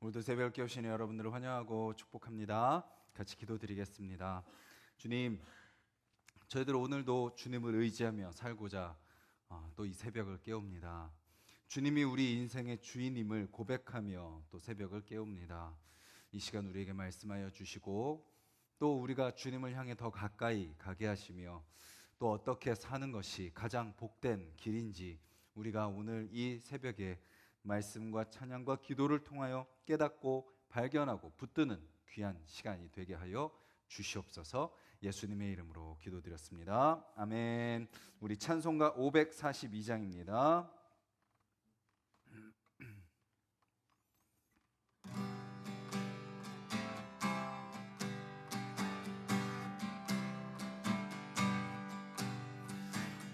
오늘도 새벽 깨우시는 여러분들을 환영하고 축복합니다. 같이 기도드리겠습니다. 주님, 저희들 오늘도 주님을 의지하며 살고자 또 이 새벽을 깨웁니다. 주님이 우리 인생의 주인임을 고백하며 또 새벽을 깨웁니다. 이 시간 우리에게 말씀하여 주시고 또 우리가 주님을 향해 더 가까이 가게 하시며 또 어떻게 사는 것이 가장 복된 길인지 우리가 오늘 이 새벽에 말씀과 찬양과 기도를 통하여 깨닫고 발견하고 붙드는 귀한 시간이 되게 하여 주시옵소서. 예수님의 이름으로 기도드렸습니다. 아멘. 우리 찬송가 542장입니다.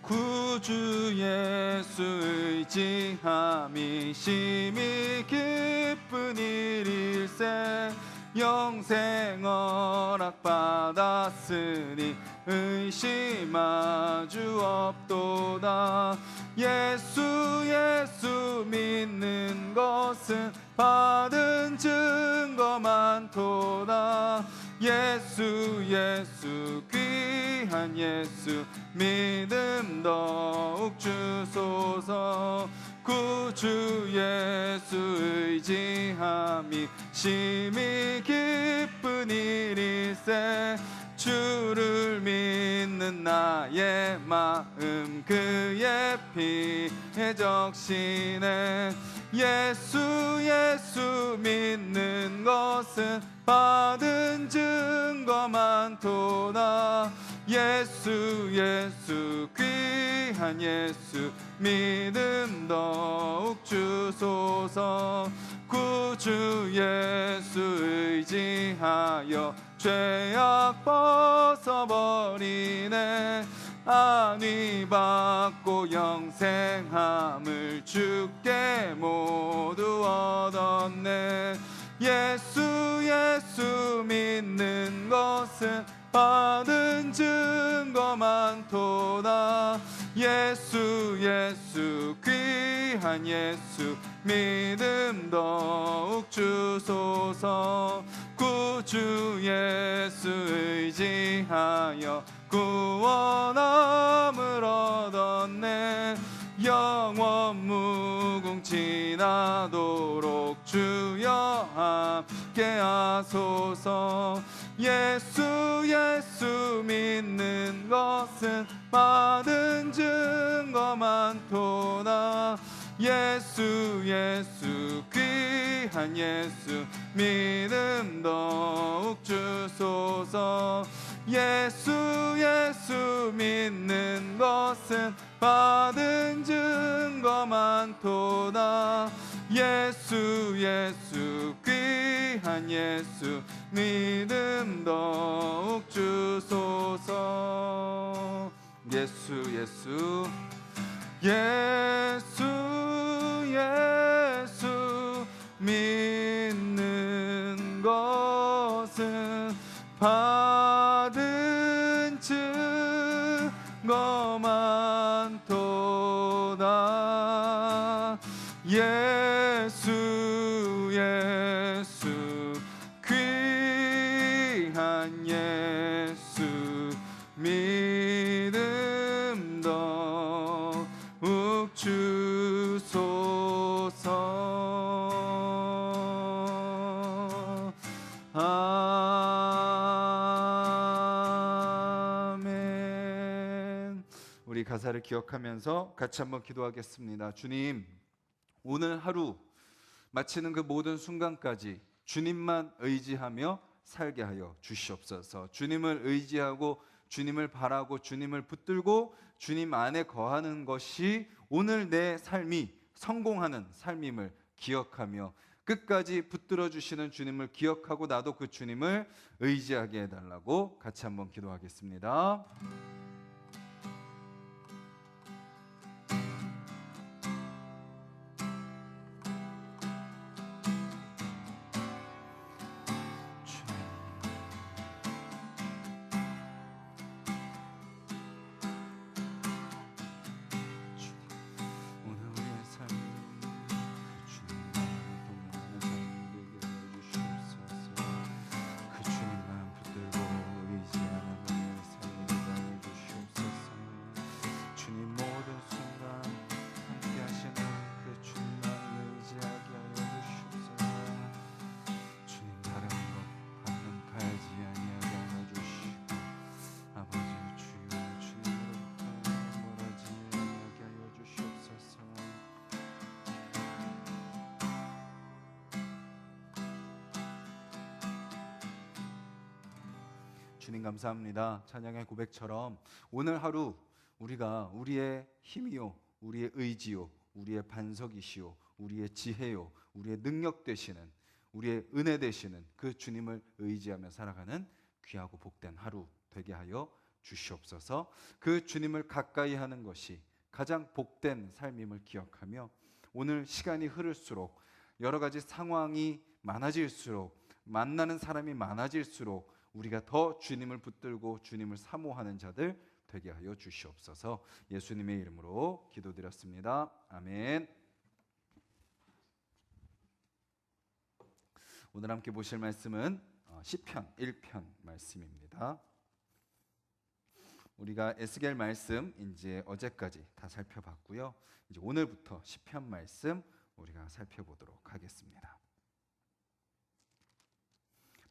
구주 예수 의지함이 심히 기쁜 일일세. 영생 허락 받았으니 의심하주 없도다. 예수 믿는 것은 받은 증거 많도다. 예수 귀한 예수 믿음 더욱 주소서. 구주 예수 의지함이 심히 기쁜 일일세. 주를 믿는 나의 마음 그의 피에 적시네. 예수 믿는 것은 받은 증거 많도다. 예수 귀한 예수 믿음 더욱 주소서. 구주 예수 의지하여 죄악 벗어버리네. 안위 받고 영생함을 주께 모두 얻었네. 예수 믿는 것은 받은 증거 많도다. 예수 귀한 예수 믿음 더욱 주소서. 구주 예수 의지하여 구원함을 얻었네. 영원 무궁 지나도록 주여 함께 하소서. 예수 믿는 것은 받은 증거 많도다. 예수 귀한 예수 믿음 더욱 주소서. 예수 믿는 것은 받은 증거 많도다. 예수 귀한 예수 믿음 더욱 주소서. 예수 믿는 것은 받은 증거 많도다. 예수 귀한 예수 믿음 더욱 주소서. 아멘. 우리 가사를 기억하면서 같이 한번 기도하겠습니다. 주님, 오늘 하루 마치는 그 모든 순간까지 주님만 의지하며 살게 하여 주시옵소서. 주님을 의지하고 주님을 바라고 주님을 붙들고 주님 안에 거하는 것이 오늘 내 삶이 성공하는 삶임을 기억하며 끝까지 붙들어 주시는 주님을 기억하고 나도 그 주님을 의지하게 해달라고 같이 한번 기도하겠습니다. 오늘 우리의 삶 주님 동행하는 삶 되게 주님 감사합니다. 찬양의 고백처럼 오늘 하루 우리가 우리의 힘이요, 우리의 의지요, 우리의 반석이시요, 우리의 지혜요, 우리의 능력 되시는, 우리의 은혜 되시는 그 주님을 의지하며 살아가는 귀하고 복된 하루 되게 하여 주시옵소서. 그 주님을 가까이 하는 것이 가장 복된 삶임을 기억하며 오늘 시간이 흐를수록 여러 가지 상황이 많아질수록 만나는 사람이 많아질수록 우리가 더 주님을 붙들고 주님을 사모하는 자들 되게 하여 주시옵소서. 예수님의 이름으로 기도드렸습니다. 아멘. 오늘 함께 보실 말씀은 시편 1편 말씀입니다. 우리가 에스겔 말씀 이제 어제까지 다 살펴봤고요. 이제 오늘부터 시편 말씀 우리가 살펴보도록 하겠습니다.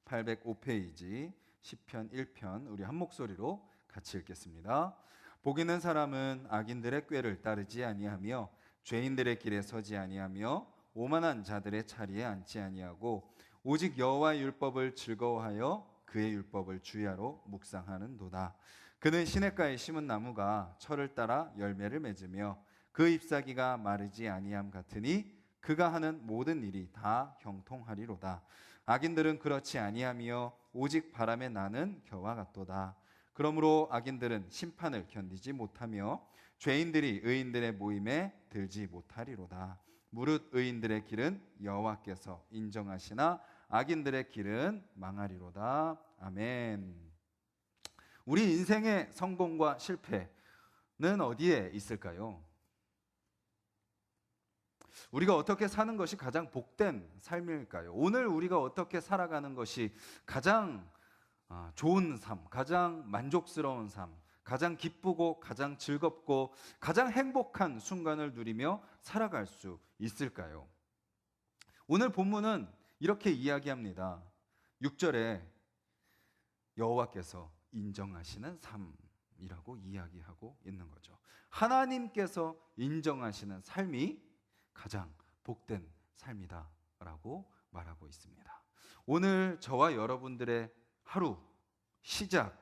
805페이지 시편 1편 우리 한 목소리로 같이 읽겠습니다. 복 있는 사람은 악인들의 꾀를 따르지 아니하며 죄인들의 길에 서지 아니하며 오만한 자들의 자리에 앉지 아니하고 오직 여호와의 율법을 즐거워하여 그의 율법을 주야로 묵상하는도다. 그는 시냇가에 심은 나무가 철을 따라 열매를 맺으며 그 잎사귀가 마르지 아니함 같으니 그가 하는 모든 일이 다 형통하리로다. 악인들은 그렇지 아니하며 오직 바람에 나는 겨와 같도다. 그러므로 악인들은 심판을 견디지 못하며 죄인들이 의인들의 모임에 들지 못하리로다. 무릇 의인들의 길은 여호와께서 인정하시나 악인들의 길은 망하리로다. 아멘. 우리 인생의 성공과 실패는 어디에 있을까요? 우리가 어떻게 사는 것이 가장 복된 삶일까요? 오늘 우리가 어떻게 살아가는 것이 가장 좋은 삶, 가장 만족스러운 삶, 가장 기쁘고 가장 즐겁고 가장 행복한 순간을 누리며 살아갈 수 있을까요? 오늘 본문은 이렇게 이야기합니다. 6절에 여호와께서 인정하시는 삶이라고 이야기하고 있는 거죠. 하나님께서 인정하시는 삶이 가장 복된 삶이다라고 말하고 있습니다. 오늘 저와 여러분들의 하루 시작,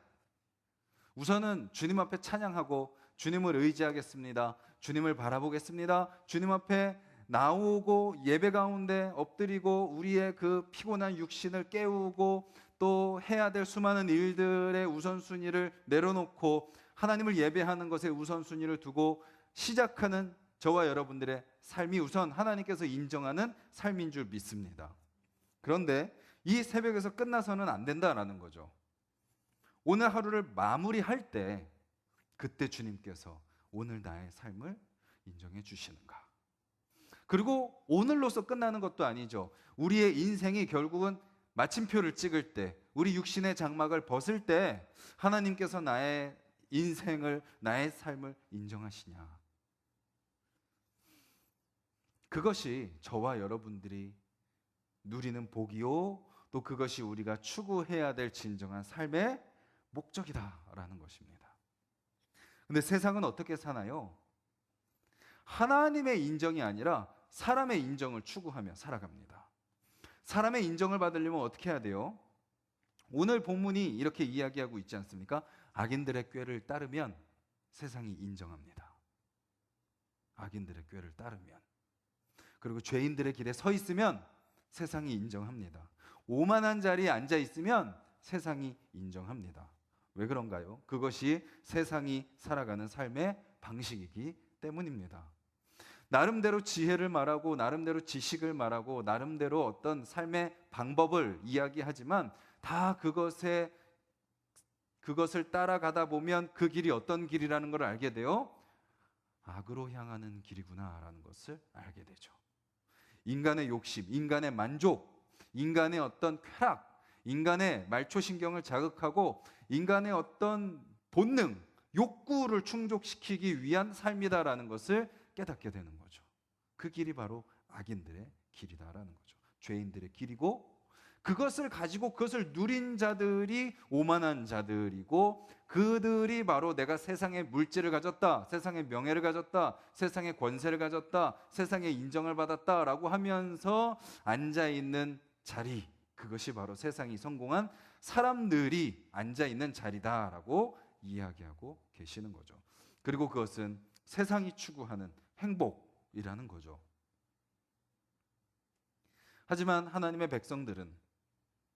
우선은 주님 앞에 찬양하고 주님을 의지하겠습니다. 주님을 바라보겠습니다. 주님 앞에 나오고 예배 가운데 엎드리고 우리의 그 피곤한 육신을 깨우고 또 해야 될 수많은 일들의 우선순위를 내려놓고 하나님을 예배하는 것에 우선순위를 두고 시작하는 저와 여러분들의 삶이 우선 하나님께서 인정하는 삶인 줄 믿습니다. 그런데 이 새벽에서 끝나서는 안 된다라는 거죠. 오늘 하루를 마무리할 때 그때 주님께서 오늘 나의 삶을 인정해 주시는가? 그리고 오늘로서 끝나는 것도 아니죠. 우리의 인생이 결국은 마침표를 찍을 때, 우리 육신의 장막을 벗을 때 하나님께서 나의 인생을, 나의 삶을 인정하시냐? 그것이 저와 여러분들이 누리는 복이요, 또 그것이 우리가 추구해야 될 진정한 삶의 목적이다라는 것입니다. 근데 세상은 어떻게 사나요? 하나님의 인정이 아니라 사람의 인정을 추구하며 살아갑니다. 사람의 인정을 받으려면 어떻게 해야 돼요? 오늘 본문이 이렇게 이야기하고 있지 않습니까? 악인들의 꾀를 따르면 세상이 인정합니다. 악인들의 꾀를 따르면. 그리고 죄인들의 길에 서 있으면 세상이 인정합니다. 오만한 자리에 앉아 있으면 세상이 인정합니다. 왜 그런가요? 그것이 세상이 살아가는 삶의 방식이기 때문입니다. 나름대로 지혜를 말하고 나름대로 지식을 말하고 나름대로 어떤 삶의 방법을 이야기하지만 다 그것을 따라가다 보면 그 길이 어떤 길이라는 걸 알게 돼요. 악으로 향하는 길이구나라는 것을 알게 되죠. 인간의 욕심, 인간의 만족, 인간의 어떤 쾌락, 인간의 말초신경을 자극하고 인간의 어떤 본능, 욕구를 충족시키기 위한 삶이다라는 것을 깨닫게 되는 거죠. 그 길이 바로 악인들의 길이다라는 거죠. 죄인들의 길이고 그것을 가지고 그것을 누린 자들이 오만한 자들이고 그들이 바로 내가 세상의 물질을 가졌다, 세상의 명예를 가졌다, 세상의 권세를 가졌다, 세상의 인정을 받았다라고 하면서 앉아있는 자리, 그것이 바로 세상이 성공한 사람들이 앉아 있는 자리다라고 이야기하고 계시는 거죠. 그리고 그것은 세상이 추구하는 행복이라는 거죠. 하지만 하나님의 백성들은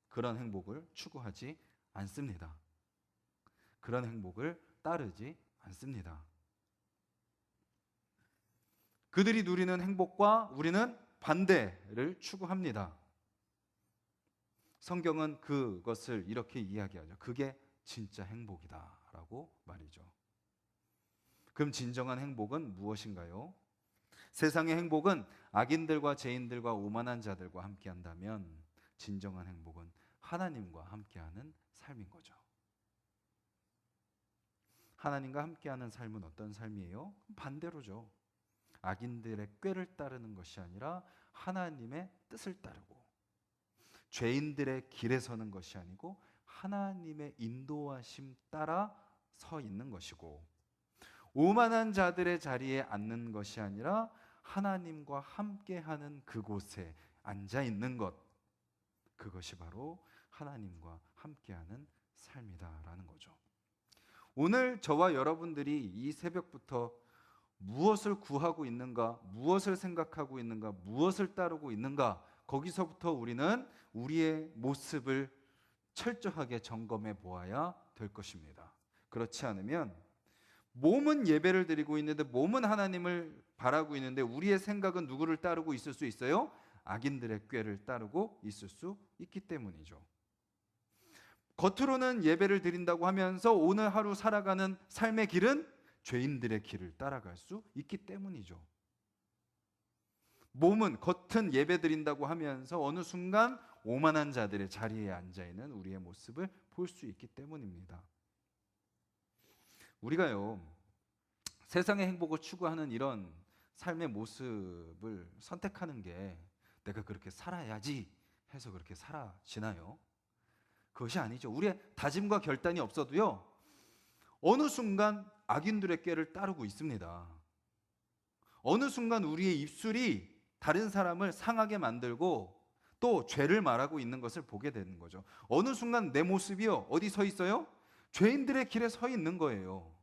그런 행복을 추구하지 않습니다. 그런 행복을 따르지 않습니다. 그들이 누리는 행복과 우리는 반대를 추구합니다. 성경은 그것을 이렇게 이야기하죠. 그게 진짜 행복이다라고 말이죠. 그럼 진정한 행복은 무엇인가요? 세상의 행복은 악인들과 죄인들과 오만한 자들과 함께한다면 진정한 행복은 하나님과 함께하는 삶인 거죠. 하나님과 함께하는 삶은 어떤 삶이에요? 반대로죠. 악인들의 꾀를 따르는 것이 아니라 하나님의 뜻을 따르고, 죄인들의 길에 서는 것이 아니고 하나님의 인도하심 따라 서 있는 것이고, 오만한 자들의 자리에 앉는 것이 아니라 하나님과 함께하는 그곳에 앉아 있는 것, 그것이 바로 하나님과 함께하는 삶이다라는 거죠. 오늘 저와 여러분들이 이 새벽부터 무엇을 구하고 있는가, 무엇을 생각하고 있는가, 무엇을 따르고 있는가, 거기서부터 우리는 우리의 모습을 철저하게 점검해 보아야 될 것입니다. 그렇지 않으면 몸은 예배를 드리고 있는데, 몸은 하나님을 바라고 있는데 우리의 생각은 누구를 따르고 있을 수 있어요? 악인들의 꾀를 따르고 있을 수 있기 때문이죠. 겉으로는 예배를 드린다고 하면서 오늘 하루 살아가는 삶의 길은 죄인들의 길을 따라갈 수 있기 때문이죠. 몸은 겉은 예배 드린다고 하면서 어느 순간 오만한 자들의 자리에 앉아 있는 우리의 모습을 볼 수 있기 때문입니다. 우리가요, 세상의 행복을 추구하는 이런 삶의 모습을 선택하는 게 내가 그렇게 살아야지 해서 그렇게 살아지나요? 그것이 아니죠. 우리의 다짐과 결단이 없어도요, 어느 순간 악인들의 꾀를 따르고 있습니다. 어느 순간 우리의 입술이 다른 사람을 상하게 만들고 또 죄를 말하고 있는 것을 보게 되는 거죠. 어느 순간 내 모습이요, 어디 서 있어요? 죄인들의 길에 서 있는 거예요.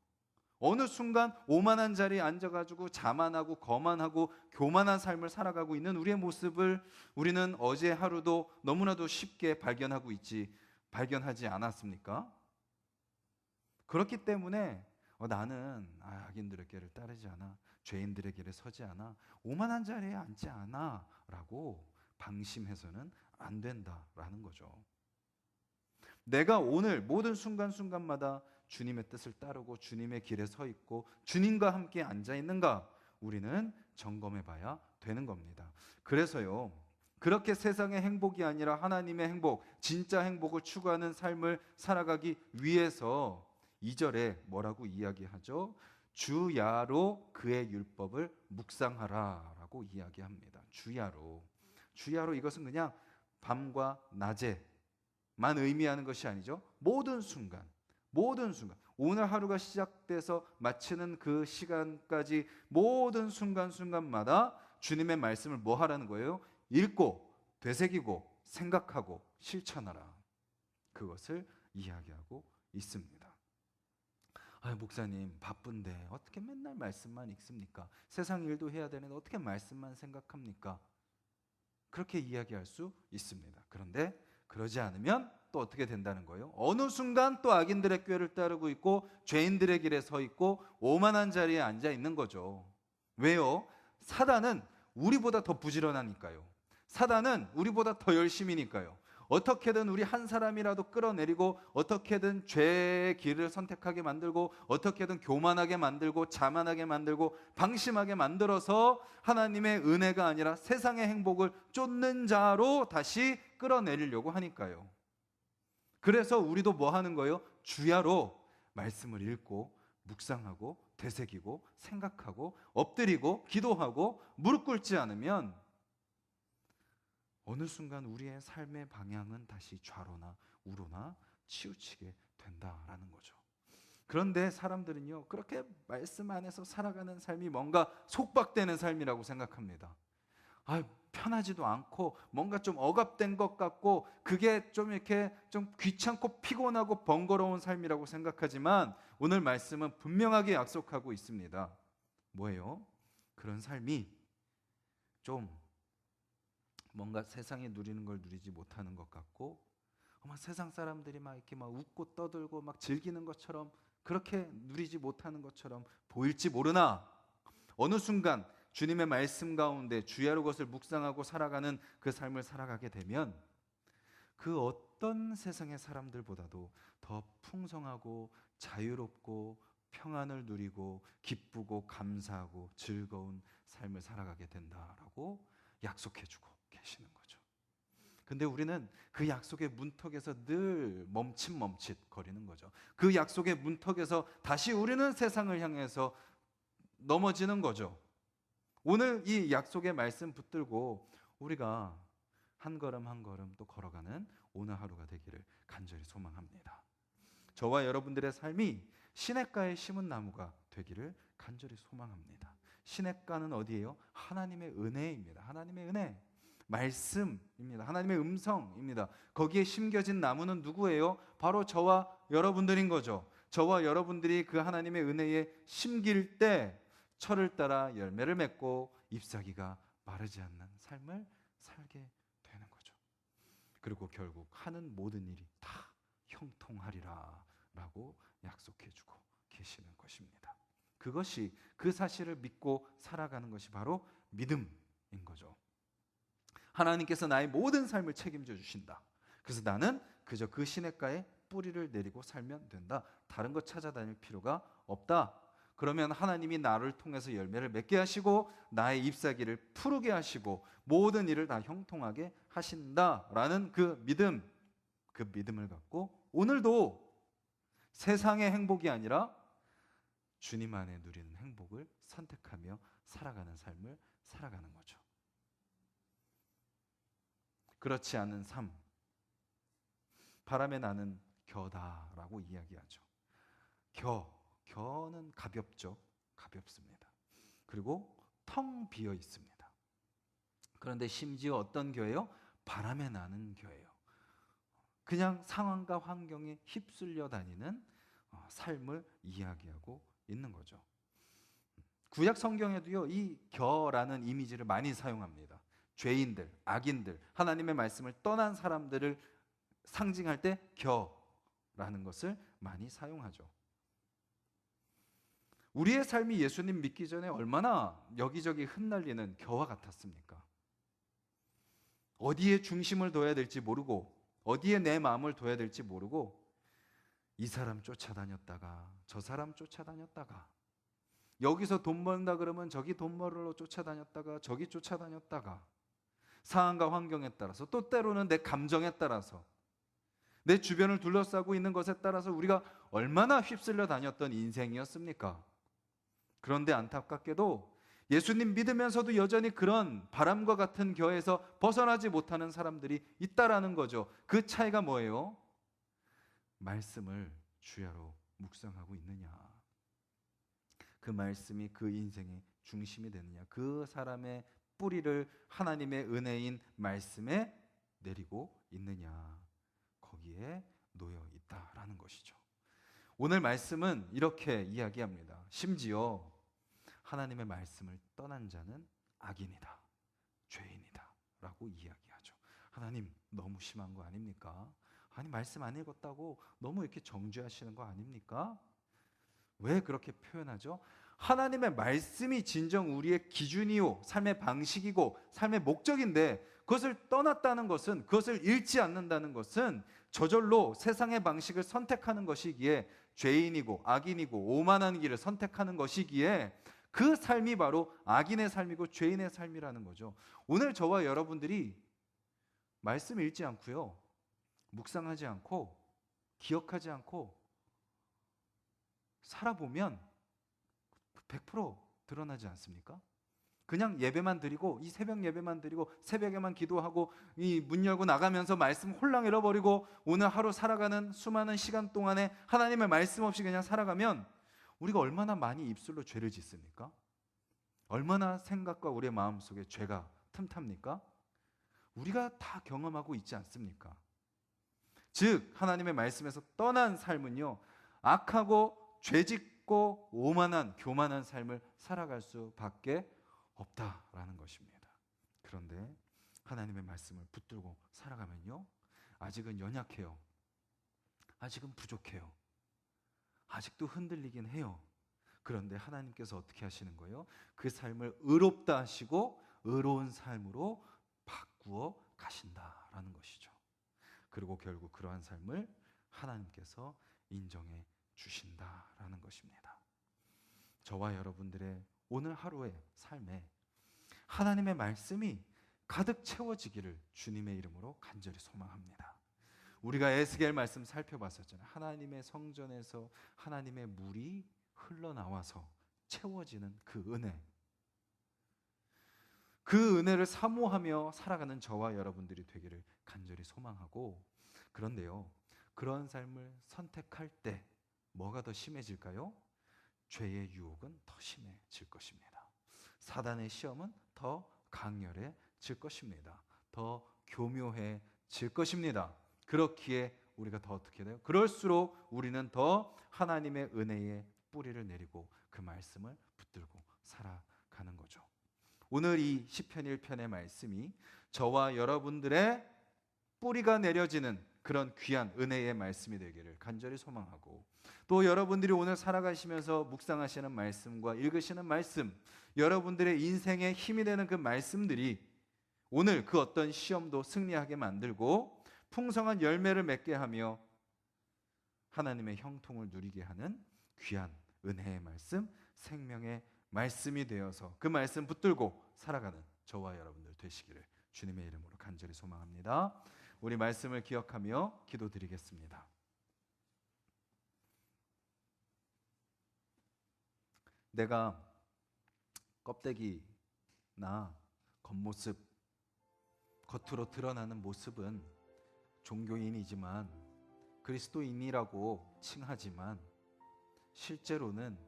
어느 순간 오만한 자리에 앉아가지고 자만하고 거만하고 교만한 삶을 살아가고 있는 우리의 모습을 우리는 어제 하루도 너무나도 쉽게 발견하지 않았습니까? 그렇기 때문에 나는 악인들의 길을 따르지 않아, 죄인들의 길에 서지 않아, 오만한 자리에 앉지 않아 라고 방심해서는 안 된다라는 거죠. 내가 오늘 모든 순간순간마다 주님의 뜻을 따르고 주님의 길에 서 있고 주님과 함께 앉아 있는가, 우리는 점검해 봐야 되는 겁니다. 그래서요, 그렇게 세상의 행복이 아니라 하나님의 행복, 진짜 행복을 추구하는 삶을 살아가기 위해서 2절에 뭐라고 이야기하죠? 주야로 그의 율법을 묵상하라 라고 이야기합니다. 주야로 이것은 그냥 밤과 낮에만 의미하는 것이 아니죠. 모든 순간, 오늘 하루가 시작돼서 마치는 그 시간까지 모든 순간순간마다 주님의 말씀을 뭐 하라는 거예요? 읽고 되새기고 생각하고 실천하라. 그것을 이야기하고 있습니다. 목사님 바쁜데 어떻게 맨날 말씀만 읽습니까? 세상 일도 해야 되는데 어떻게 말씀만 생각합니까? 그렇게 이야기할 수 있습니다. 그런데 그러지 않으면 또 어떻게 된다는 거예요? 어느 순간 또 악인들의 꾀를 따르고 있고 죄인들의 길에 서 있고 오만한 자리에 앉아 있는 거죠. 왜요? 사단은 우리보다 더 부지런하니까요. 사단은 우리보다 더 열심히니까요. 어떻게든 우리 한 사람이라도 끌어내리고, 어떻게든 죄의 길을 선택하게 만들고, 어떻게든 교만하게 만들고, 자만하게 만들고, 방심하게 만들어서 하나님의 은혜가 아니라 세상의 행복을 쫓는 자로 다시 끌어내리려고 하니까요. 그래서 우리도 뭐 하는 거예요? 주야로 말씀을 읽고 묵상하고 되새기고 생각하고 엎드리고 기도하고 무릎 꿇지 않으면 어느 순간 우리의 삶의 방향은 다시 좌로나 우로나 치우치게 된다라는 거죠. 그런데 사람들은요, 그렇게 말씀 안에서 살아가는 삶이 뭔가 속박되는 삶이라고 생각합니다. 편하지도 않고 뭔가 좀 억압된 것 같고 그게 좀 이렇게 좀 귀찮고 피곤하고 번거로운 삶이라고 생각하지만 오늘 말씀은 분명하게 약속하고 있습니다. 뭐예요? 그런 삶이 좀 뭔가 세상에 누리는 걸 누리지 못하는 것 같고 막 세상 사람들이 막 이렇게 막 웃고 떠들고 막 즐기는 것처럼 그렇게 누리지 못하는 것처럼 보일지 모르나 어느 순간 주님의 말씀 가운데 주야로 것을 묵상하고 살아가는 그 삶을 살아가게 되면 그 어떤 세상의 사람들보다도 더 풍성하고 자유롭고 평안을 누리고 기쁘고 감사하고 즐거운 삶을 살아가게 된다라고 약속해주고 계시는 거죠. 근데 우리는 그 약속의 문턱에서 늘 멈칫멈칫 거리는 거죠. 그 약속의 문턱에서 다시 우리는 세상을 향해서 넘어지는 거죠. 오늘 이 약속의 말씀 붙들고 우리가 한 걸음 한 걸음 또 걸어가는 오늘 하루가 되기를 간절히 소망합니다. 저와 여러분들의 삶이 시냇가에 심은 나무가 되기를 간절히 소망합니다. 시냇가는 어디예요? 하나님의 은혜입니다. 하나님의 은혜. 말씀입니다. 하나님의 음성입니다. 거기에 심겨진 나무는 누구예요? 바로 저와 여러분들인 거죠. 저와 여러분들이 그 하나님의 은혜에 심길 때 철을 따라 열매를 맺고 잎사귀가 마르지 않는 삶을 살게 되는 거죠. 그리고 결국 하는 모든 일이 다 형통하리라 라고 약속해주고 계시는 것입니다. 그것이 그 사실을 믿고 살아가는 것이 바로 믿음인 거죠. 하나님께서 나의 모든 삶을 책임져 주신다. 그래서 나는 그저 그 시냇가에 뿌리를 내리고 살면 된다. 다른 것 찾아다닐 필요가 없다. 그러면 하나님이 나를 통해서 열매를 맺게 하시고 나의 잎사귀를 푸르게 하시고 모든 일을 다 형통하게 하신다라는 그 믿음을 갖고 오늘도 세상의 행복이 아니라 주님 안에 누리는 행복을 선택하며 살아가는 삶을 살아가는 거죠. 그렇지 않은 삶, 바람에 나는 겨다라고 이야기하죠. 겨는 가볍죠. 가볍습니다. 그리고 텅 비어 있습니다. 그런데 심지어 어떤 겨예요? 바람에 나는 겨예요. 그냥 상황과 환경에 휩쓸려 다니는 삶을 이야기하고 있는 거죠. 구약 성경에도요, 이 겨라는 이미지를 많이 사용합니다. 죄인들, 악인들, 하나님의 말씀을 떠난 사람들을 상징할 때 겨라는 것을 많이 사용하죠. 우리의 삶이 예수님 믿기 전에 얼마나 여기저기 흩날리는 겨와 같았습니까? 어디에 중심을 둬야 될지 모르고 어디에 내 마음을 둬야 될지 모르고 이 사람 쫓아다녔다가 저 사람 쫓아다녔다가 여기서 돈 번다 그러면 저기 돈 벌러 쫓아다녔다가 저기 쫓아다녔다가 상황과 환경에 따라서 또 때로는 내 감정에 따라서 내 주변을 둘러싸고 있는 것에 따라서 우리가 얼마나 휩쓸려 다녔던 인생이었습니까? 그런데 안타깝게도 예수님 믿으면서도 여전히 그런 바람과 같은 겨에서 벗어나지 못하는 사람들이 있다라는 거죠. 그 차이가 뭐예요? 말씀을 주야로 묵상하고 있느냐, 그 말씀이 그 인생의 중심이 되느냐, 그 사람의 뿌리를 하나님의 은혜인 말씀에 내리고 있느냐, 거기에 놓여 있다라는 것이죠. 오늘 말씀은 이렇게 이야기합니다. 심지어 하나님의 말씀을 떠난 자는 악인이다, 죄인이다 라고 이야기하죠. 하나님 너무 심한 거 아닙니까? 아니 말씀 안 읽었다고 너무 이렇게 정죄하시는 거 아닙니까? 왜 그렇게 표현하죠? 하나님의 말씀이 진정 우리의 기준이요, 삶의 방식이고 삶의 목적인데 그것을 떠났다는 것은, 그것을 잃지 않는다는 것은 저절로 세상의 방식을 선택하는 것이기에 죄인이고 악인이고 오만한 길을 선택하는 것이기에 그 삶이 바로 악인의 삶이고 죄인의 삶이라는 거죠. 오늘 저와 여러분들이 말씀 읽지 않고요, 묵상하지 않고 기억하지 않고 살아보면 100% 드러나지 않습니까? 그냥 예배만 드리고 이 새벽 예배만 드리고 새벽에만 기도하고 이 문 열고 나가면서 말씀 홀랑 잃어버리고 오늘 하루 살아가는 수많은 시간 동안에 하나님의 말씀 없이 그냥 살아가면 우리가 얼마나 많이 입술로 죄를 짓습니까? 얼마나 생각과 우리의 마음속에 죄가 틈탑니까? 우리가 다 경험하고 있지 않습니까? 즉 하나님의 말씀에서 떠난 삶은요, 악하고 죄짓고 오만한 교만한 삶을 살아갈 수밖에 없다라는 것입니다. 그런데 하나님의 말씀을 붙들고 살아가면요, 아직은 연약해요. 아직은 부족해요. 아직도 흔들리긴 해요. 그런데 하나님께서 어떻게 하시는 거예요? 그 삶을 의롭다 하시고 의로운 삶으로 바꾸어 가신다라는 것이죠. 그리고 결국 그러한 삶을 하나님께서 인정해 주신다라는 것입니다. 저와 여러분들의 오늘 하루의 삶에 하나님의 말씀이 가득 채워지기를 주님의 이름으로 간절히 소망합니다. 우리가 에스겔 말씀 살펴봤었잖아요. 하나님의 성전에서 하나님의 물이 흘러나와서 채워지는 그 은혜, 그 은혜를 사모하며 살아가는 저와 여러분들이 되기를 간절히 소망하고, 그런데요, 그런 삶을 선택할 때 뭐가 더 심해질까요? 죄의 유혹은 더 심해질 것입니다. 사단의 시험은 더 강렬해질 것입니다. 더 교묘해질 것입니다. 그렇기에 우리가 더 어떻게 돼요? 그럴수록 우리는 더 하나님의 은혜의 뿌리를 내리고 그 말씀을 붙들고 살아가는 거죠. 오늘 이 시편 1편의 말씀이 저와 여러분들의 뿌리가 내려지는 그런 귀한 은혜의 말씀이 되기를 간절히 소망하고, 또 여러분들이 오늘 살아가시면서 묵상하시는 말씀과 읽으시는 말씀, 여러분들의 인생에 힘이 되는 그 말씀들이 오늘 그 어떤 시험도 승리하게 만들고 풍성한 열매를 맺게 하며 하나님의 형통을 누리게 하는 귀한 은혜의 말씀, 생명의 말씀이 되어서 그 말씀 붙들고 살아가는 저와 여러분들 되시기를 주님의 이름으로 간절히 소망합니다. 우리 말씀을 기억하며 기도드리겠습니다. 내가 껍데기나 겉모습, 겉으로 드러나는 모습은 종교인이지만 그리스도인이라고 칭하지만 실제로는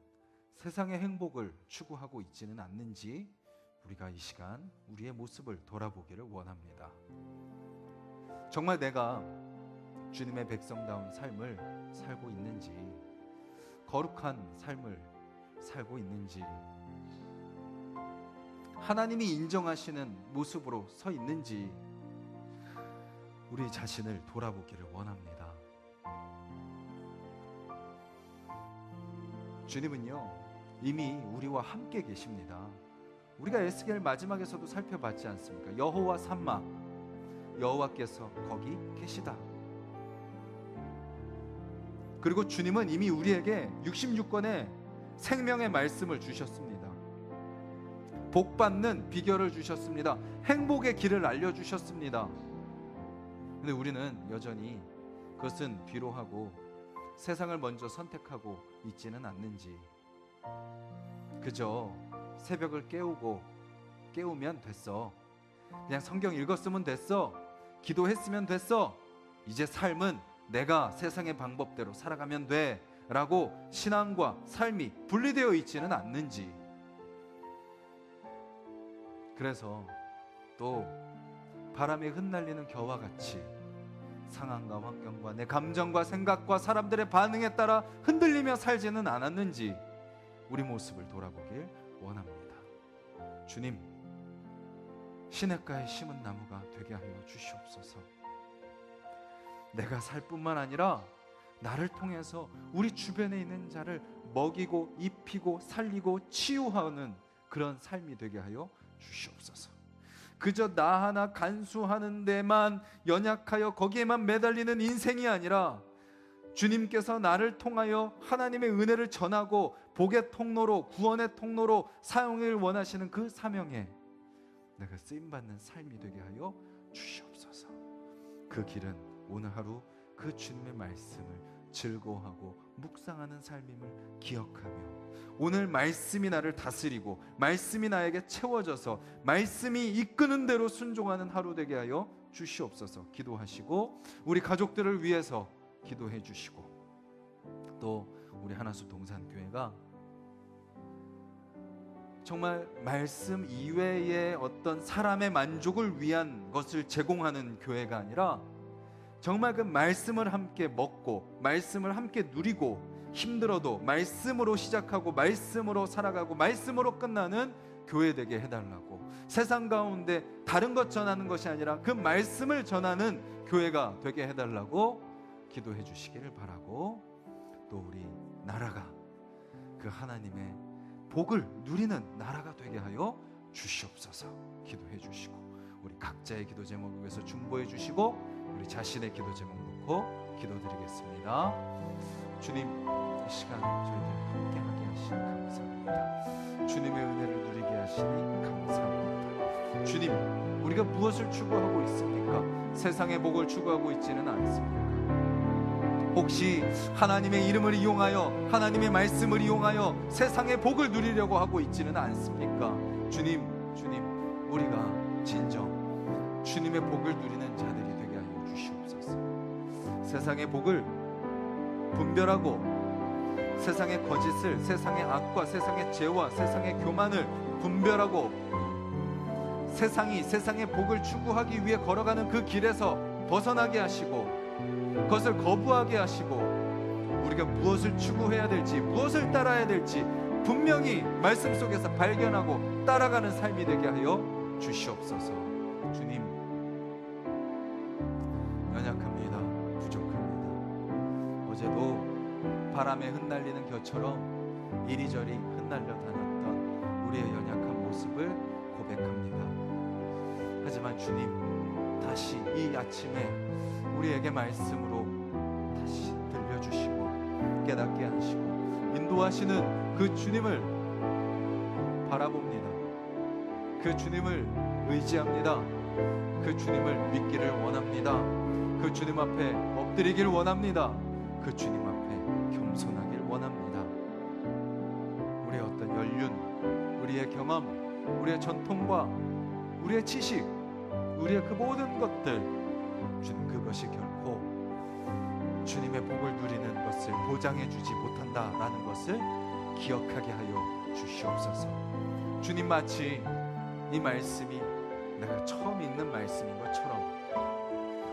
세상의 행복을 추구하고 있지는 않는지 우리가 이 시간 우리의 모습을 돌아보기를 원합니다. 정말 내가 주님의 백성다운 삶을 살고 있는지, 거룩한 삶을 살고 있는지, 하나님이 인정하시는 모습으로 서 있는지 우리 자신을 돌아보기를 원합니다. 주님은요, 이미 우리와 함께 계십니다. 우리가 에스겔 마지막에서도 살펴봤지 않습니까? 여호와 삼마, 여호와께서 거기 계시다. 그리고 주님은 이미 우리에게 66권의 생명의 말씀을 주셨습니다. 복 받는 비결을 주셨습니다. 행복의 길을 알려주셨습니다. 근데 우리는 여전히 그것은 비로하고 세상을 먼저 선택하고 있지는 않는지, 그저 새벽을 깨우면 됐어, 그냥 성경 읽었으면 됐어, 기도했으면 됐어, 이제 삶은 내가 세상의 방법대로 살아가면 돼 라고 신앙과 삶이 분리되어 있지는 않는지, 그래서 또 바람에 흩날리는 겨와 같이 상황과 환경과 내 감정과 생각과 사람들의 반응에 따라 흔들리며 살지는 않았는지 우리 모습을 돌아보길 원합니다. 주님, 시냇가에 심은 나무가 되게 하여 주시옵소서. 내가 살 뿐만 아니라 나를 통해서 우리 주변에 있는 자를 먹이고 입히고 살리고 치유하는 그런 삶이 되게 하여 주시옵소서. 그저 나 하나 간수하는 데만 연약하여 거기에만 매달리는 인생이 아니라 주님께서 나를 통하여 하나님의 은혜를 전하고 복의 통로로, 구원의 통로로 사용을 원하시는 그 사명에 내가 쓰임받는 삶이 되게 하여 주시옵소서. 그 길은 오늘 하루 그 주님의 말씀을 즐거워하고 묵상하는 삶임을 기억하며 오늘 말씀이 나를 다스리고 말씀이 나에게 채워져서 말씀이 이끄는 대로 순종하는 하루 되게 하여 주시옵소서. 기도하시고 우리 가족들을 위해서 기도해 주시고, 또 우리 하나수 동산교회가 정말 말씀 이외의 어떤 사람의 만족을 위한 것을 제공하는 교회가 아니라 정말 그 말씀을 함께 먹고 말씀을 함께 누리고 힘들어도 말씀으로 시작하고 말씀으로 살아가고 말씀으로 끝나는 교회 되게 해달라고, 세상 가운데 다른 것 전하는 것이 아니라 그 말씀을 전하는 교회가 되게 해달라고 기도해 주시기를 바라고, 또 우리 나라가 그 하나님의 복을 누리는 나라가 되게 하여 주시옵소서 기도해 주시고, 우리 각자의 기도 제목을 위해서 중보해 주시고 우리 자신의 기도 제목 놓고 기도드리겠습니다. 주님, 이 시간 저희들 함께하게 하시니 감사합니다. 주님의 은혜를 누리게 하시니 감사합니다. 주님, 우리가 무엇을 추구하고 있습니까? 세상의 복을 추구하고 있지는 않습니까? 혹시 하나님의 이름을 이용하여 하나님의 말씀을 이용하여 세상의 복을 누리려고 하고 있지는 않습니까? 주님, 우리가 진정 주님의 복을 누리는 자들이 되게 하여 주시옵소서. 세상의 복을 분별하고 세상의 거짓을, 세상의 악과 세상의 죄와 세상의 교만을 분별하고 세상의 복을 추구하기 위해 걸어가는 그 길에서 벗어나게 하시고 그것을 거부하게 하시고, 우리가 무엇을 추구해야 될지 무엇을 따라야 될지 분명히 말씀 속에서 발견하고 따라가는 삶이 되게 하여 주시옵소서. 주님, 연약합니다. 부족합니다. 어제도 바람에 흩날리는 겨처럼 이리저리 흩날려 다녔던 우리의 연약한 모습을 고백합니다. 하지만 주님, 다시 이 아침에 우리에게 말씀으로 다시 들려주시고 깨닫게 하시고 인도하시는 그 주님을 바라봅니다. 그 주님을 의지합니다. 그 주님을 믿기를 원합니다. 그 주님 앞에 엎드리길 원합니다. 그 주님 앞에 겸손하길 원합니다. 우리의 어떤 연륜, 우리의 경험, 우리의 전통과 우리의 지식, 우리의 그 모든 것들, 주님, 그것이 결코 주님의 복을 누리는 것을 보장해 주지 못한다라는 것을 기억하게 하여 주시옵소서. 주님, 마치 이 말씀이 내가 처음 읽는 말씀인 것처럼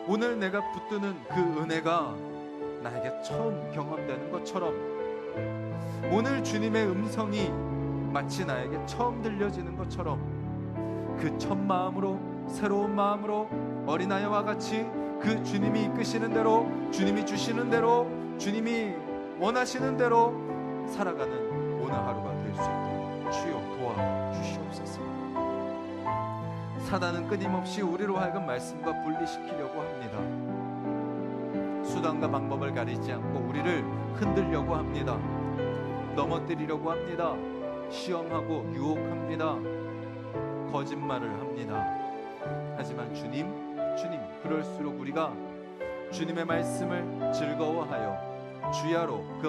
오늘 내가 붙드는 그 은혜가 나에게 처음 경험되는 것처럼 오늘 주님의 음성이 마치 나에게 처음 들려지는 것처럼 그 첫 마음으로, 새로운 마음으로 어린아이와 같이 그 주님이 이끄시는 대로, 주님이 주시는 대로, 주님이 원하시는 대로 살아가는 오늘 하루가 될 수 있도록 주여 도와주시옵소서. 사단은 끊임없이 우리로 하여금 말씀과 분리시키려고 합니다. 수단과 방법을 가리지 않고 우리를 흔들려고 합니다. 넘어뜨리려고 합니다. 시험하고 유혹합니다. 거짓말을 합니다. 하지만 주님, 그럴수록 우리가 주님의 말씀을 즐거워하여 주야로 그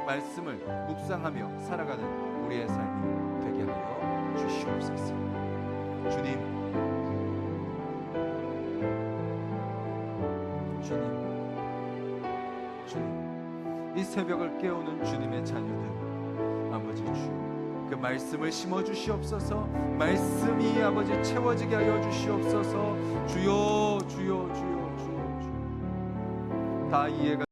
말씀을 묵상하며 살아가는 우리의 삶이 되게 하여 주시옵소서. 주님, 이 새벽을 깨우는 주님의 자녀들, 아버지 주 그 말씀을 심어 주시옵소서. 말씀이 아버지 채워지게 하여 주시옵소서. 주여 다 이해가